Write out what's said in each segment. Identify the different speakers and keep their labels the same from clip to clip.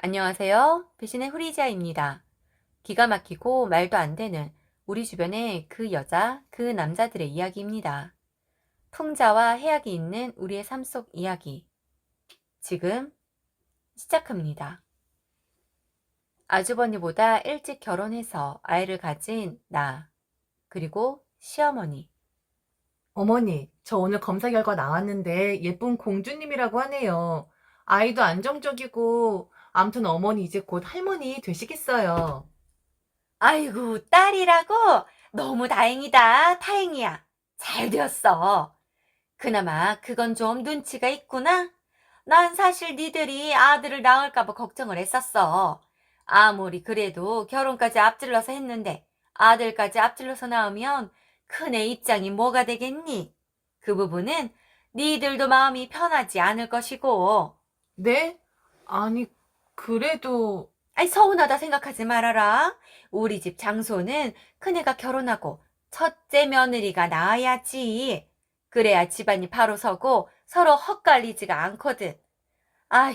Speaker 1: 안녕하세요. 배신의 후리지아입니다. 기가 막히고 말도 안 되는 우리 주변의 그 여자, 그 남자들의 이야기입니다. 풍자와 해악이 있는 우리의 삶 속 이야기. 지금 시작합니다. 아주버니보다 일찍 결혼해서 아이를 가진 나, 그리고 시어머니.
Speaker 2: 어머니, 저 오늘 검사 결과 나왔는데 예쁜 공주님이라고 하네요. 아이도 안정적이고, 암튼 어머니 이제 곧 할머니 되시겠어요.
Speaker 1: 아이고, 딸이라고? 너무 다행이다. 다행이야. 잘 되었어. 그나마 그건 좀 눈치가 있구나. 난 사실 니들이 아들을 낳을까 봐 걱정을 했었어. 아무리 그래도 결혼까지 앞질러서 했는데 아들까지 앞질러서 낳으면 큰애 입장이 뭐가 되겠니? 그 부분은 니들도 마음이 편하지 않을 것이고.
Speaker 2: 네? 아니, 그래도,
Speaker 1: 아이, 서운하다 생각하지 말아라. 우리 집 장소는 큰애가 결혼하고 첫째 며느리가 낳아야지. 그래야 집안이 바로 서고 서로 헛갈리지가 않거든. 아휴,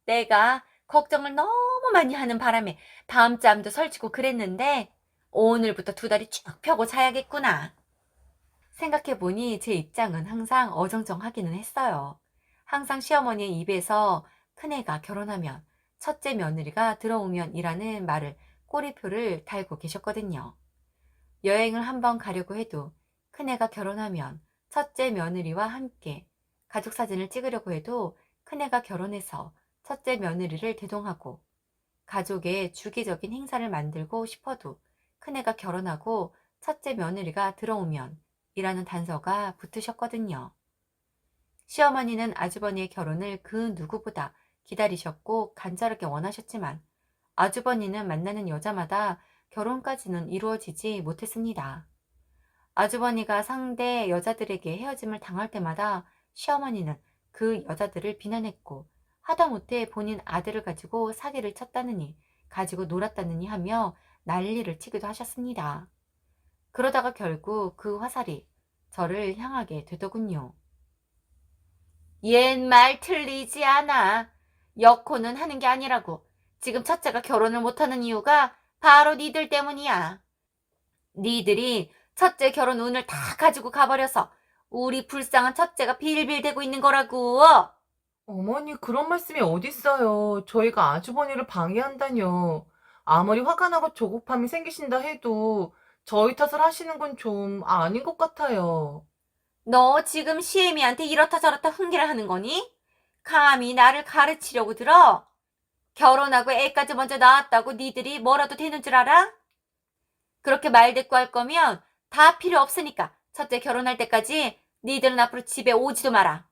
Speaker 1: 내가 걱정을 너무 많이 하는 바람에 밤잠도 설치고 그랬는데 오늘부터 두 다리 쭉 펴고 자야겠구나. 생각해보니 제 입장은 항상 어정쩡하기는 했어요. 항상 시어머니의 입에서 큰애가 결혼하면 첫째 며느리가 들어오면 이라는 말을 꼬리표를 달고 계셨거든요. 여행을 한번 가려고 해도 큰애가 결혼하면 첫째 며느리와 함께 가족 사진을 찍으려고 해도 큰애가 결혼해서 첫째 며느리를 대동하고 가족의 주기적인 행사를 만들고 싶어도 큰애가 결혼하고 첫째 며느리가 들어오면 이라는 단서가 붙으셨거든요. 시어머니는 아주버니의 결혼을 그 누구보다 기다리셨고 간절하게 원하셨지만 아주버니는 만나는 여자마다 결혼까지는 이루어지지 못했습니다. 아주버니가 상대 여자들에게 헤어짐을 당할 때마다 시어머니는 그 여자들을 비난했고 하다못해 본인 아들을 가지고 사기를 쳤다느니 가지고 놀았다느니 하며 난리를 치기도 하셨습니다. 그러다가 결국 그 화살이 저를 향하게 되더군요. 옛말 틀리지 않아. 역혼은 하는 게 아니라고. 지금 첫째가 결혼을 못하는 이유가 바로 니들 때문이야. 니들이 첫째 결혼 운을 다 가지고 가버려서 우리 불쌍한 첫째가 빌빌대고 있는 거라고.
Speaker 2: 어머니 그런 말씀이 어딨어요. 저희가 아주버니를 방해한다뇨. 아무리 화가 나고 조급함이 생기신다 해도 저희 탓을 하시는 건 좀 아닌 것 같아요.
Speaker 1: 너 지금 시애미한테 이렇다 저렇다 훈계를 하는 거니? 감히 나를 가르치려고 들어? 결혼하고 애까지 먼저 낳았다고 니들이 뭐라도 되는 줄 알아? 그렇게 말대꾸 할 거면 다 필요 없으니까 첫째 결혼할 때까지 니들은 앞으로 집에 오지도 마라.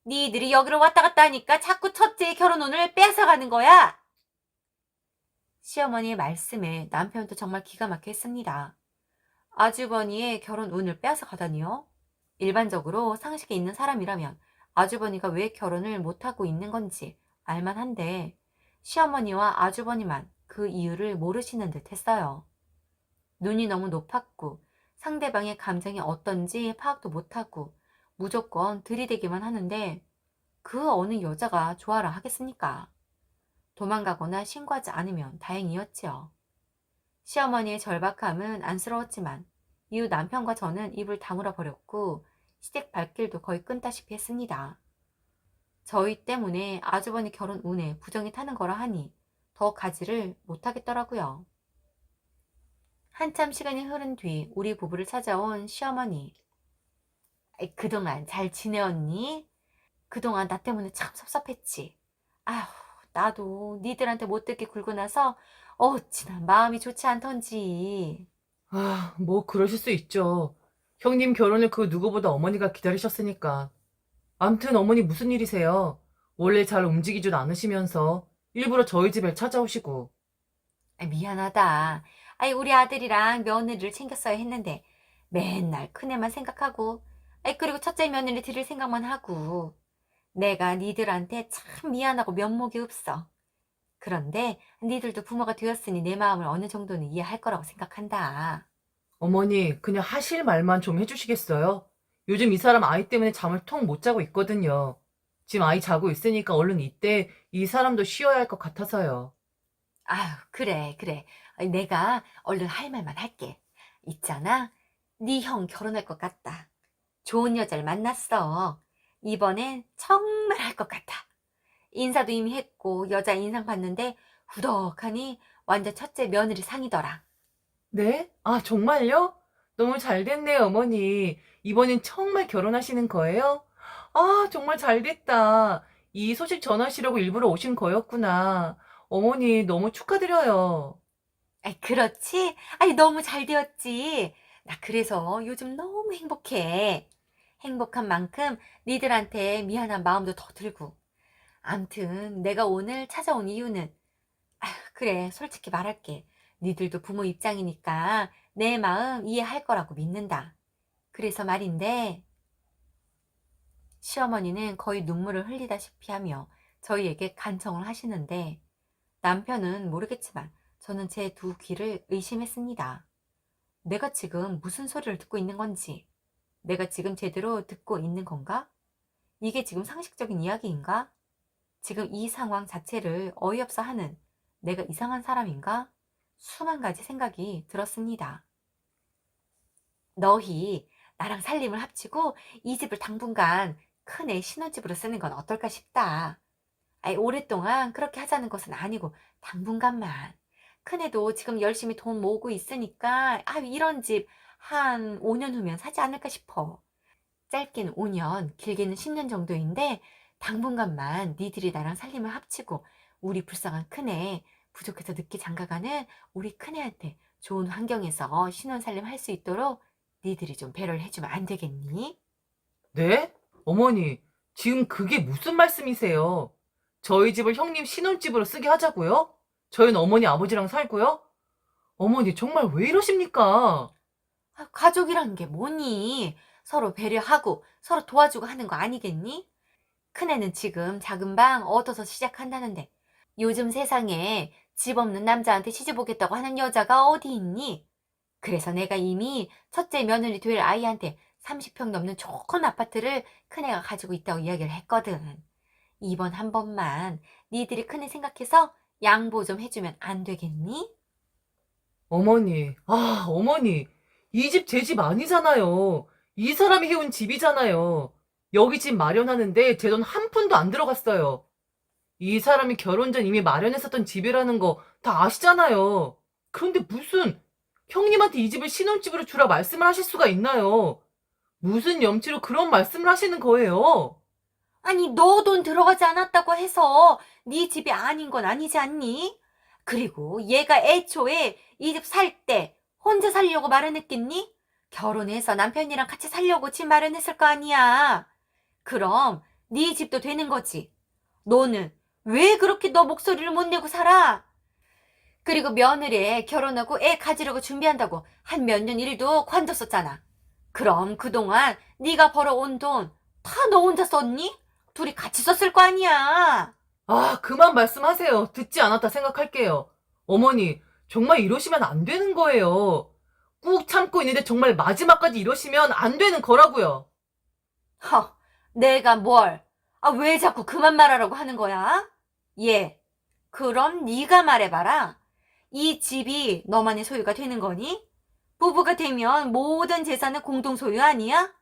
Speaker 1: 니들이 여기로 왔다 갔다 하니까 자꾸 첫째의 결혼운을 뺏어가는 거야. 시어머니의 말씀에 남편도 정말 기가 막혀 했습니다. 아주버니의 결혼운을 뺏어가다니요? 일반적으로 상식에 있는 사람이라면 아주버니가 왜 결혼을 못하고 있는 건지 알만한데 시어머니와 아주버니만 그 이유를 모르시는 듯 했어요. 눈이 너무 높았고 상대방의 감정이 어떤지 파악도 못하고 무조건 들이대기만 하는데 그 어느 여자가 좋아라 하겠습니까? 도망가거나 신고하지 않으면 다행이었지요. 시어머니의 절박함은 안쓰러웠지만 이후 남편과 저는 입을 다물어 버렸고 시댁 발길도 거의 끈다시피 했습니다. 저희 때문에 아주버니 결혼 운에 부정이 타는 거라 하니 더 가지를 못하겠더라고요. 한참 시간이 흐른 뒤 우리 부부를 찾아온 시어머니. 그동안 잘 지내었니? 그동안 나 때문에 참 섭섭했지. 아휴, 나도 니들한테 못되게 굴고 나서 어찌나 마음이 좋지 않던지.
Speaker 2: 아, 뭐 그러실 수 있죠. 형님 결혼을 그 누구보다 어머니가 기다리셨으니까. 암튼 어머니 무슨 일이세요? 원래 잘 움직이지도 않으시면서 일부러 저희 집에 찾아오시고.
Speaker 1: 미안하다. 아이, 우리 아들이랑 며느리를 챙겼어야 했는데 맨날 큰애만 생각하고 그리고 첫째 며느리 드릴 생각만 하고 내가 니들한테 참 미안하고 면목이 없어. 그런데 니들도 부모가 되었으니 내 마음을 어느 정도는 이해할 거라고 생각한다.
Speaker 2: 어머니 그냥 하실 말만 좀 해주시겠어요? 요즘 이 사람 아이 때문에 잠을 통 못 자고 있거든요. 지금 아이 자고 있으니까 얼른 이때 이 사람도 쉬어야 할 것 같아서요.
Speaker 1: 아유, 그래, 그래. 내가 얼른 할 말만 할게. 있잖아. 네 형 결혼할 것 같다. 좋은 여자를 만났어. 이번엔 정말 할 것 같아. 인사도 이미 했고 여자 인상 봤는데 후덕하니 완전 첫째 며느리 상이더라.
Speaker 2: 네? 아, 정말요? 너무 잘 됐네요, 어머니. 이번엔 정말 결혼하시는 거예요? 아, 정말 잘 됐다. 이 소식 전하시려고 일부러 오신 거였구나. 어머니, 너무 축하드려요.
Speaker 1: 아이, 그렇지? 아이, 너무 잘 되었지. 나 그래서 요즘 너무 행복해. 행복한 만큼 니들한테 미안한 마음도 더 들고. 암튼 내가 오늘 찾아온 이유는 아휴, 그래, 솔직히 말할게. 니들도 부모 입장이니까 내 마음 이해할 거라고 믿는다. 그래서 말인데 시어머니는 거의 눈물을 흘리다시피 하며 저희에게 간청을 하시는데 남편은 모르겠지만 저는 제 두 귀를 의심했습니다. 내가 지금 무슨 소리를 듣고 있는 건지, 내가 지금 제대로 듣고 있는 건가? 이게 지금 상식적인 이야기인가? 지금 이 상황 자체를 어이없어 하는 내가 이상한 사람인가? 수만 가지 생각이 들었습니다. 너희 나랑 살림을 합치고 이 집을 당분간 큰애 신혼집으로 쓰는 건 어떨까 싶다. 아이, 오랫동안 그렇게 하자는 것은 아니고 당분간만. 큰애도 지금 열심히 돈 모으고 있으니까 이런 집 한 5년 후면 사지 않을까 싶어. 짧게는 5년, 길게는 10년 정도인데 당분간만 니들이 나랑 살림을 합치고 우리 불쌍한 큰애 부족해서 늦게 장가가는 우리 큰애한테 좋은 환경에서 신혼살림 할 수 있도록 니들이 좀 배려를 해주면 안 되겠니?
Speaker 2: 네? 어머니, 지금 그게 무슨 말씀이세요? 저희 집을 형님 신혼집으로 쓰게 하자고요? 저희는 어머니 아버지랑 살고요? 어머니, 정말 왜 이러십니까?
Speaker 1: 가족이란 게 뭐니? 서로 배려하고 서로 도와주고 하는 거 아니겠니? 큰애는 지금 작은 방 얻어서 시작한다는데 요즘 세상에 집 없는 남자한테 시집 오겠다고 하는 여자가 어디 있니? 그래서 내가 이미 첫째 며느리 될 아이한테 30평 넘는 좋은 아파트를 큰애가 가지고 있다고 이야기를 했거든. 이번 한 번만 니들이 큰애 생각해서 양보 좀 해주면 안 되겠니?
Speaker 2: 어머니, 어머니, 이 집 제 집 아니잖아요. 이 사람이 해온 집이잖아요. 여기 집 마련하는데 제 돈 한 푼도 안 들어갔어요. 이 사람이 결혼 전 이미 마련했었던 집이라는 거 다 아시잖아요. 그런데 무슨 형님한테 이 집을 신혼집으로 주라 말씀을 하실 수가 있나요? 무슨 염치로 그런 말씀을 하시는 거예요?
Speaker 1: 아니, 너 돈 들어가지 않았다고 해서 네 집이 아닌 건 아니지 않니? 그리고 얘가 애초에 이 집 살 때 혼자 살려고 마련했겠니? 결혼해서 남편이랑 같이 살려고 집 마련했을 거 아니야. 그럼 네 집도 되는 거지. 너는 왜 그렇게 너 목소리를 못 내고 살아? 그리고 며느리 결혼하고 애 가지려고 준비한다고 한 몇 년 일도 관뒀었잖아. 그럼 그동안 네가 벌어온 돈 다 너 혼자 썼니? 둘이 같이 썼을 거 아니야.
Speaker 2: 그만 말씀하세요. 듣지 않았다 생각할게요. 어머니, 정말 이러시면 안 되는 거예요. 꾹 참고 있는데 정말 마지막까지 이러시면 안 되는 거라고요.
Speaker 1: 내가 뭘? 왜 자꾸 그만 말하라고 하는 거야? 예. 그럼 네가 말해봐라. 이 집이 너만의 소유가 되는 거니? 부부가 되면 모든 재산은 공동 소유 아니야?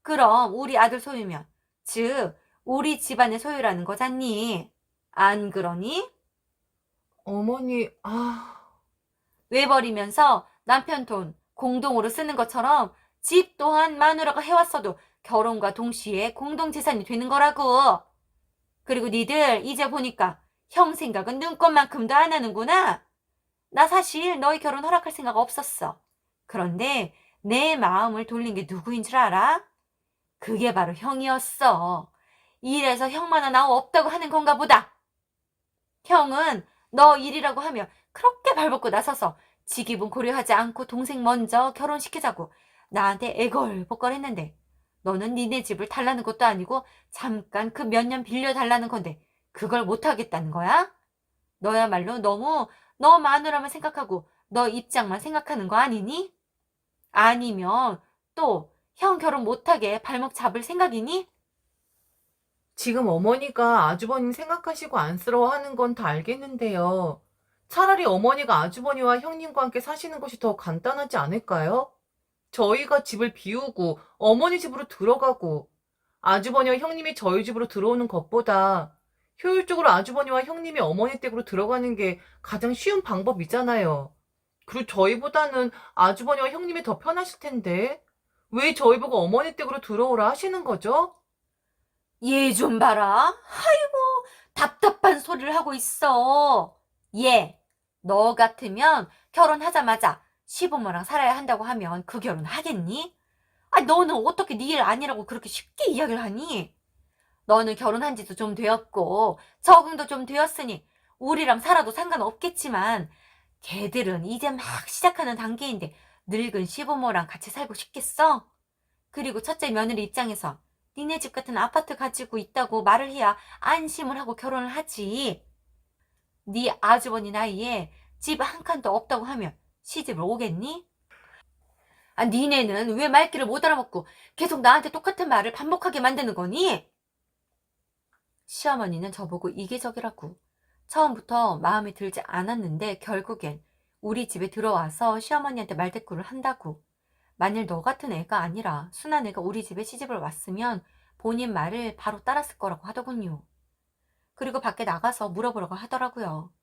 Speaker 1: 그럼 우리 아들 소유면, 즉 우리 집안의 소유라는 거잖니. 안 그러니?
Speaker 2: 어머니,
Speaker 1: 외버리면서 남편 돈 공동으로 쓰는 것처럼 집 또한 마누라가 해왔어도 결혼과 동시에 공동재산이 되는 거라고. 그리고 니들 이제 보니까 형 생각은 눈꽃만큼도 안 하는구나. 나 사실 너희 결혼 허락할 생각 없었어. 그런데 내 마음을 돌린 게 누구인 줄 알아? 그게 바로 형이었어. 이래서 형만 하나 없다고 하는 건가 보다. 형은 너 일이라고 하며 그렇게 발벗고 나서서 지 기분 고려하지 않고 동생 먼저 결혼시키자고 나한테 애걸복걸했는데 너는 니네 집을 달라는 것도 아니고 잠깐 그 몇 년 빌려달라는 건데 그걸 못하겠다는 거야? 너야말로 너무 너 마누라만 생각하고 너 입장만 생각하는 거 아니니? 아니면 또 형 결혼 못하게 발목 잡을 생각이니?
Speaker 2: 지금 어머니가 아주버님 생각하시고 안쓰러워하는 건 다 알겠는데요. 차라리 어머니가 아주버니와 형님과 함께 사시는 것이 더 간단하지 않을까요? 저희가 집을 비우고 어머니 집으로 들어가고 아주버니와 형님이 저희 집으로 들어오는 것보다 효율적으로 아주버니와 형님이 어머니 댁으로 들어가는 게 가장 쉬운 방법이잖아요. 그리고 저희보다는 아주버니와 형님이 더 편하실 텐데 왜 저희 보고 어머니 댁으로 들어오라 하시는 거죠?
Speaker 1: 얘 좀 봐라. 아이고, 답답한 소리를 하고 있어. 얘, 너 같으면 결혼하자마자 시부모랑 살아야 한다고 하면 그 결혼 하겠니? 아, 너는 어떻게 네 일 아니라고 그렇게 쉽게 이야기를 하니? 너는 결혼한 지도 좀 되었고 적응도 좀 되었으니 우리랑 살아도 상관없겠지만 걔들은 이제 막 시작하는 단계인데 늙은 시부모랑 같이 살고 싶겠어? 그리고 첫째 며느리 입장에서 니네 집 같은 아파트 가지고 있다고 말을 해야 안심을 하고 결혼을 하지. 네 아주버니 나이에 집 한 칸도 없다고 하면 시집을 오겠니? 아, 니네는 왜 말귀를 못 알아먹고 계속 나한테 똑같은 말을 반복하게 만드는 거니? 시어머니는 저보고 이기적이라고. 처음부터 마음에 들지 않았는데 결국엔 우리 집에 들어와서 시어머니한테 말대꾸를 한다고. 만일 너 같은 애가 아니라 순한 애가 우리 집에 시집을 왔으면 본인 말을 바로 따랐을 거라고 하더군요. 그리고 밖에 나가서 물어보라고 하더라고요.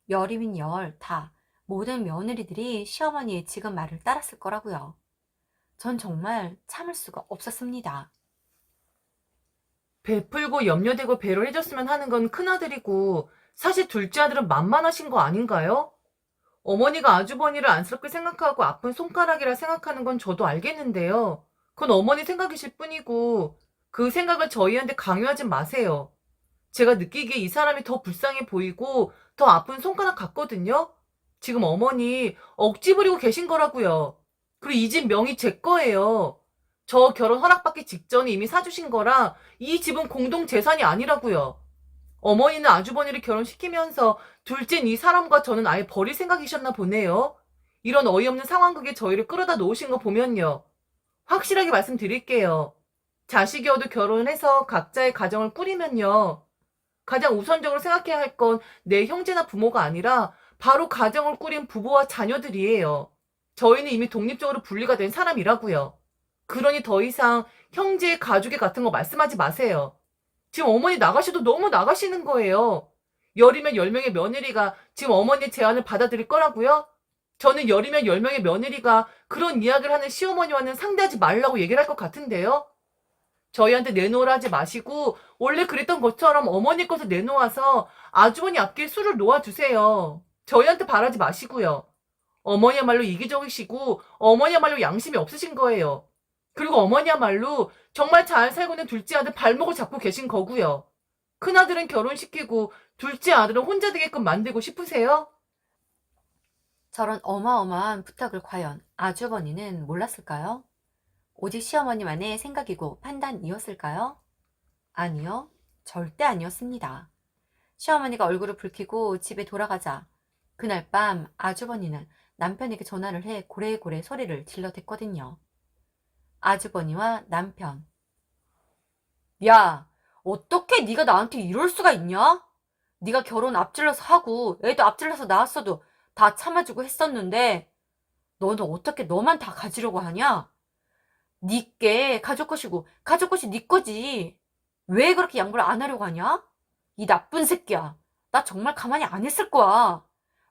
Speaker 1: 열이면 열, 다 모든 며느리들이 시어머니의 지금 말을 따랐을 거라고요. 전 정말 참을 수가 없었습니다.
Speaker 2: 베풀고 염려되고 배려를 해줬으면 하는 건 큰아들이고 사실 둘째 아들은 만만하신 거 아닌가요? 어머니가 아주버니를 안쓰럽게 생각하고 아픈 손가락이라 생각하는 건 저도 알겠는데요. 그건 어머니 생각이실 뿐이고 그 생각을 저희한테 강요하지 마세요. 제가 느끼기에 이 사람이 더 불쌍해 보이고 더 아픈 손가락 같거든요. 지금 어머니 억지 부리고 계신 거라고요. 그리고 이 집 명의 제 거예요. 저 결혼 허락받기 직전에 이미 사주신 거라 이 집은 공동 재산이 아니라고요. 어머니는 아주버니를 결혼시키면서 둘째인 이 사람과 저는 아예 버릴 생각이셨나 보네요. 이런 어이없는 상황극에 저희를 끌어다 놓으신 거 보면요. 확실하게 말씀드릴게요. 자식이 어도 결혼을 해서 각자의 가정을 꾸리면요. 가장 우선적으로 생각해야 할 건 내 형제나 부모가 아니라 바로 가정을 꾸린 부부와 자녀들이에요. 저희는 이미 독립적으로 분리가 된 사람이라고요. 그러니 더 이상 형제, 가족의 같은 거 말씀하지 마세요. 지금 어머니 나가셔도 너무 나가시는 거예요. 열이면 10명의 며느리가 지금 어머니의 제안을 받아들일 거라고요? 저는 열이면 10명의 며느리가 그런 이야기를 하는 시어머니와는 상대하지 말라고 얘기를 할 것 같은데요. 저희한테 내놓으라 하지 마시고 원래 그랬던 것처럼 어머니 것을 내놓아서 아주머니 앞길에 술을 놓아주세요. 저희한테 바라지 마시고요. 어머니야말로 이기적이시고 어머니야말로 양심이 없으신 거예요. 그리고 어머니야말로 정말 잘 살고 있는 둘째 아들 발목을 잡고 계신 거고요. 큰아들은 결혼시키고 둘째 아들은 혼자 되게끔 만들고 싶으세요?
Speaker 1: 저런 어마어마한 부탁을 과연 아주버니는 몰랐을까요? 오직 시어머니만의 생각이고 판단이었을까요? 아니요, 절대 아니었습니다. 시어머니가 얼굴을 붉히고 집에 돌아가자 그날 밤 아주버니는 남편에게 전화를 해 고래고래 소리를 질러댔거든요. 아주버니와 남편. 야, 어떻게 네가 나한테 이럴 수가 있냐? 네가 결혼 앞질러서 하고 애도 앞질러서 낳았어도 다 참아주고 했었는데 너는 어떻게 너만 다 가지려고 하냐? 니께 가족 것이고 가족 것이 네 거지. 왜 그렇게 양보를 안 하려고 하냐? 이 나쁜 새끼야. 나 정말 가만히 안 있을 거야.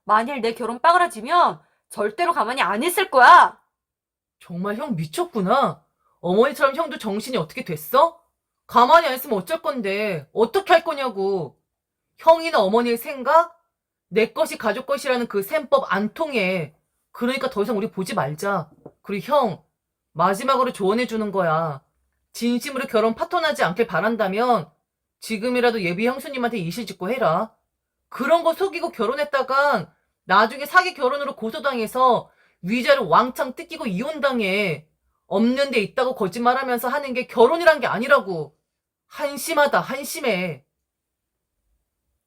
Speaker 1: 만일 내 결혼 빠그라지면 절대로 가만히 안 있을 거야.
Speaker 2: 정말 형 미쳤구나. 어머니처럼 형도 정신이 어떻게 됐어? 가만히 안 있으면 어쩔 건데 어떻게 할 거냐고. 형이나 어머니의 생각? 내 것이 가족 것이라는 그 셈법 안 통해. 그러니까 더 이상 우리 보지 말자. 그리고 형, 마지막으로 조언해 주는 거야. 진심으로 결혼 파토나지 않길 바란다면 지금이라도 예비 형수님한테 이실직고 해라. 그런 거 속이고 결혼했다간 나중에 사기 결혼으로 고소당해서 위자료 왕창 뜯기고 이혼당해. 없는 데 있다고 거짓말하면서 하는 게 결혼이란 게 아니라고. 한심하다, 한심해.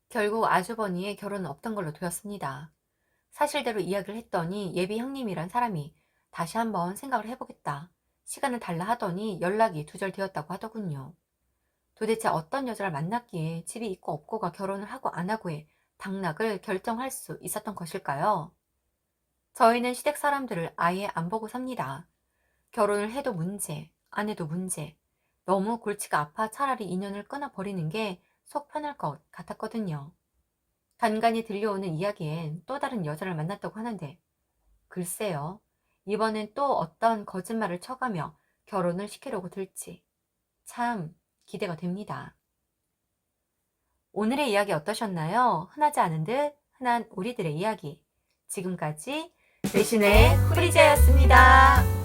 Speaker 1: 결국 아주버니의 결혼은 없던 걸로 되었습니다. 사실대로 이야기를 했더니 예비 형님이란 사람이 다시 한번 생각을 해보겠다. 시간을 달라 하더니 연락이 두절되었다고 하더군요. 도대체 어떤 여자를 만났기에 집이 있고 없고가 결혼을 하고 안 하고의 당락을 결정할 수 있었던 것일까요? 저희는 시댁 사람들을 아예 안 보고 삽니다. 결혼을 해도 문제, 안 해도 문제. 너무 골치가 아파 차라리 인연을 끊어버리는 게 속 편할 것 같았거든요. 간간히 들려오는 이야기엔 또 다른 여자를 만났다고 하는데 글쎄요. 이번엔 또 어떤 거짓말을 쳐가며 결혼을 시키려고 들지. 참 기대가 됩니다. 오늘의 이야기 어떠셨나요? 흔하지 않은 듯 흔한 우리들의 이야기. 지금까지 배신의 프리자였습니다.